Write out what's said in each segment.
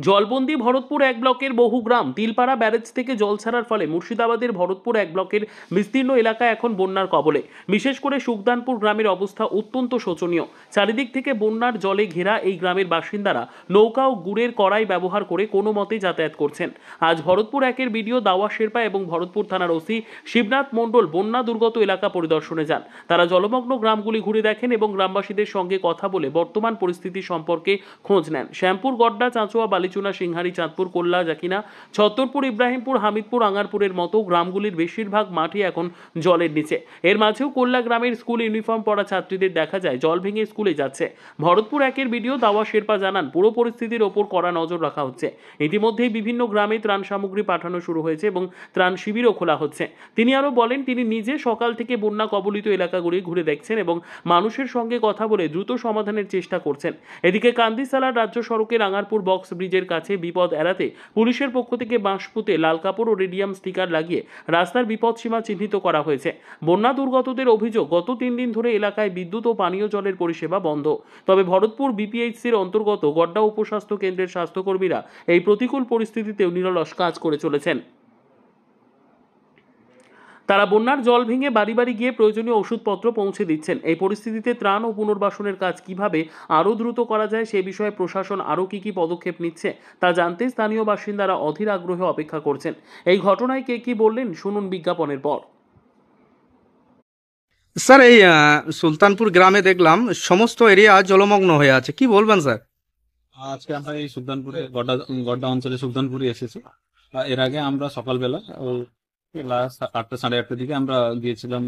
জলবন্দি ভরতপুর এক ব্লকের বহু গ্রাম। তিলপাড়া ব্যারেজ থেকে জল ছাড়ার ফলে মুর্শিদাবাদের ভরতপুর এক ব্লকের বিস্তীর্ণ এলাকা এখন বন্যার কবলে। বিশেষ করে সুখদানপুর গ্রামের অবস্থা অত্যন্ত শোচনীয়। চারিদিক থেকে বন্যার জলে ঘেরা এই গ্রামের বাসিন্দারা নৌকা ও গুড়ের কড়াই ব্যবহার করে কোনো মতে যাতায়াত করছেন। আজ ভরতপুর একের বিডিও দাওয়া শেরপা এবং ভরতপুর থানার ওসি শিবনাথ মণ্ডল বন্যা দুর্গত এলাকা পরিদর্শনে যান। তারা জলমগ্ন গ্রামগুলি ঘুরে দেখেন এবং গ্রামবাসীদের সঙ্গে কথা বলে বর্তমান পরিস্থিতি সম্পর্কে খোঁজ নেন। শ্যামপুর, গড্ডা, চাঁচোয়া, বালিচুনা, সিংহারি, চাঁদপুর, কোল্লা, জাকিনা, ছত্তরপুর, ইব্রাহিমপুর, হামিদপুর, আঙ্গারপুরের মতো গ্রামগুলির বেশিরভাগ মাঠই এখন জলের নিচে। এর মাঝেও কোল্লা গ্রামের স্কুল ইউনিফর্ম পরা ছাত্রীদের দেখা যায় জল ভেঙে স্কুলে যাচ্ছে। ভরতপুর একের বিডিও দাওয়া শেরপা জানান, পুরো পরিস্থিতির ওপর কড়া নজর রাখা হচ্ছে। ইতিমধ্যেই বিভিন্ন গ্রামে ত্রাণ সামগ্রী পাঠানো শুরু হয়েছে এবং ত্রাণ শিবিরও খোলা হচ্ছে। তিনি আরও বলেন, তিনি নিজে সকাল থেকে বন্যা কবলিত এলাকাগুলি ঘুরে দেখছেন এবং মানুষের সঙ্গে কথা বলে দ্রুত সমাধানের চেষ্টা করছেন। এদিকে কান্দিসালার রাজ্য সড়কের আঙ্গারপুর বক্স ব্রিজের কাছে বিপদ এড়াতে পুলিশের পক্ষ থেকে বাঁশ পুঁতে লাল কাপড় ও রেডিয়াম স্টিকার লাগিয়ে রাস্তার বিপদসীমা চিহ্নিত করা হয়েছে। বন্যা দুর্গতদের অভিযোগ, গত 3 দিন ধরে এলাকায় বিদ্যুৎ ও পানীয় জলের পরিষেবা বন্ধ। তবে ভরতপুর বিপিএইচসির অন্তর্গত গড্ডা উপস্বাস্থ্য কেন্দ্রের স্বাস্থ্যকর্মীরা এই প্রতিকূল পরিস্থিতিতেও নিরলস কাজ করে চলেছেন। তারা বন্যার জল ভেঙে বাড়ি বাড়ি গিয়ে প্রয়োজনীয় ওষুধপত্র পৌঁছে দিচ্ছেন। এই পরিস্থিতিতে ত্রাণ ও পুনর্বাসনের কাজ কিভাবে আরও দ্রুত করা যায় সে বিষয়ে প্রশাসন আরও কী পদক্ষেপ নিচ্ছে তা জানতে স্থানীয় বাসিন্দারা অধীর আগ্রহে অপেক্ষা করছেন। এই ঘটনায় কে কি বললেন শুনুন বিজ্ঞাপনের পর। স্যার, এই সুলতানপুর গ্রামে দেখলাম সমস্ত এরিয়া জলমগ্ন হয়ে আছে, কি বলবেন স্যার? আজকে আমরা এই সুলতানপুরে গড্ডা গড্ডা অঞ্চলে সুলতানপুরে এসেছি। এর আগে আমরা সকালবেলা ওই ক্লাস 8টা সাড়ে 8টার দিকে আমরা গিয়েছিলাম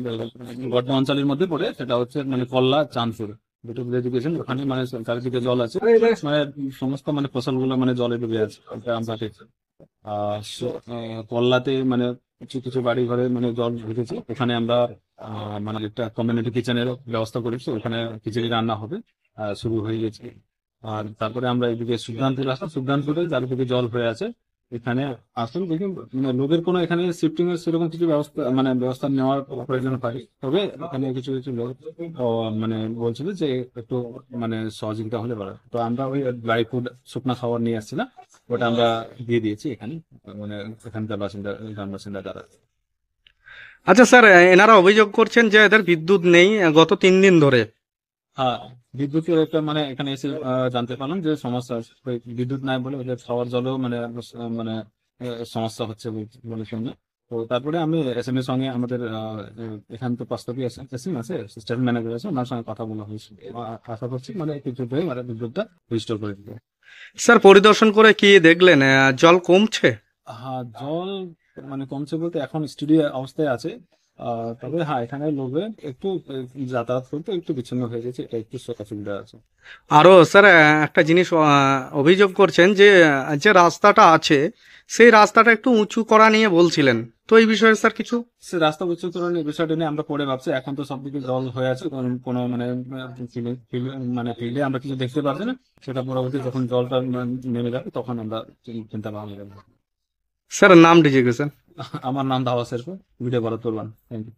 গড্ডা অঞ্চলের মধ্যে পড়ে, সেটা হচ্ছে মানে কল্লা চাঁদপুর দুটো এডুকেশন। ওখানে মানে চারিদিকে জল আছে, মানে সমস্ত মানে ফসলগুলো মানে জলে ডুবে আছে। ওটা আমরা দেখছি। কল্লাতে মানে কিছু কিছু বাড়ি ঘরে মানে জল ঢুকেছে। ওখানে আমরা মানে একটা কমিউনিটি কিচেনের ব্যবস্থা করেছি, ওখানে খিচুড়ি রান্না হবে, শুরু হয়ে গেছে। আর তারপরে আমরা এদিকে সুলতানপুর আসলাম। সুলতানপুরে চারিদিকে জল হয়ে আছে। এখানে আসলে দেখুন, মানে লোকের কোনো এখানে শিফটিং এর সেরকম কিছু ব্যবস্থা নেওয়ার প্রয়োজন হয়। তবে এখানে কিছু কিছু লোক মানে বলছিল যে একটু মানে সহযোগিতা হলে পারে। তো আমরা ওই ড্রাই ফুড, শুকনা খাবার নিয়ে আসছিলাম, ওটা আমরা দিয়ে দিয়েছি এখানে, মানে এখানকার গ্রাম বাসিন্দা যারা। আচ্ছা স্যার, এনারা অভিযোগ করছেন যে এদের বিদ্যুৎ নেই গত 3 দিন ধরে। হ্যাঁ, বিদ্যুতের একটা মানে এখানে এসে জানতে পারলাম যে সমস্যা আছে। ওই বিদ্যুৎ নাই বলে ওদের খাওয়ার জলেও মানে মানে সমস্যা হচ্ছে বলে শুনলাম। তো তারপরে আমি SMS সঙ্গে আমাদের এখান তো বাস্তবে এসএম আছে, সিস্টেম ম্যানেজার আছে, ওনার সঙ্গে কথা বলা হয়েছে। আশা করছি মানে কিছু হয়ে মানে বিদ্যুৎটা রিস্টোর করে দিবে। স্যার, পরিদর্শন করে কি দেখলেন? জল কমছে? হ্যাঁ, জল মানে কমছে বলতে এখন স্টুডিও অবস্থায় আছে। তবে হ্যাঁ, এখানে লোকে একটু যাতায়াত করতে একটু বিচ্ছিন্ন হয়ে গেছে, এটা একটু অসুবিধা আছে। আরো স্যার, একটা জিনিস অভিযোগ করছেন যে যে রাস্তাটা আছে সেই রাস্তাটা একটু উঁচু করা নিয়ে বলছিলেন, তো এই বিষয়ে স্যার কিছু? সে রাস্তা উচ্চতরণের বিষয়টা নিয়ে আমরা পরে ভাবছি। এখন তো সবদিকে জল হয়ে আছে, কোনো মানে মানে ফিল্ডে আমরা কিছু দেখতে পাচ্ছি না। সেটা পরবর্তী যখন জলটা নেমে যাবে তখন আমরা চিন্তা ভাবনা করবো। স্যার নাম ডিজিগেশন? আমার নাম দাওয়া শেরপা, ভিডিও ভালো তুলবান। Thank you.